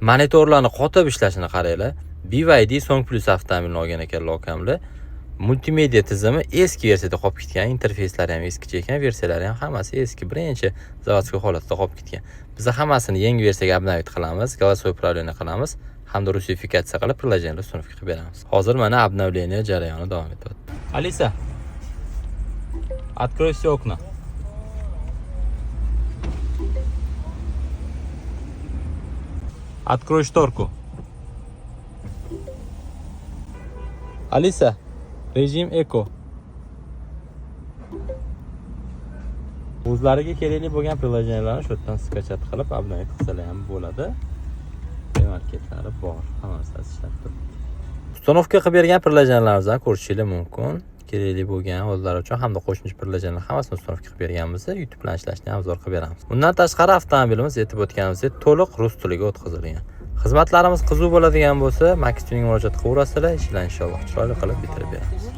Monitorlarni qotib ishlashini qaranglar. BYD Song Plus avtomobilni olgan ekanlar okamlar. Multimedia tizimi eski versiyada qolib ketgan, interfeyslari ham eskicha ekan, versiyalari ham hammasi eski, birinchi zavodskiy holatda qolib ketgan. Biz hammasini yangi versiyaga обновить qilamiz, голосовое управление qilamiz hamda rusifikatsiya qilib приложение uстановка qilib beramiz. Hozir mana обновление jarayoni davom etyapti. Alisa, открой все окна. Открой шторку. Alisa, rejim eko. O'zlariga kerakli bo'lgan приложенияларni shu yerdan skachat qilib обновить qilsalar ham bo'ladi. Marketlari bor, hammasi ishlab turibdi. Uстановка qilib bergan приложенияларimizni ko'rishingiz mumkin. Kerakli bo'lgan o'zlari uchun hamda qo'shimcha приложениyalar hammasini uстановка qilib berganmiz. YouTube bilan ishlashni obzor qilib beramiz. Bundan tashqari avtomobilimiz aytib o'tganimizdek to'liq rus tiliga o'tkazilgan. Xizmatlarimiz qiziq bo'ladigan bo'lsa, Max Tuning murojaat qilaverasizlar, ishlar inshaalloh chiroyli qilib bitirib beramiz.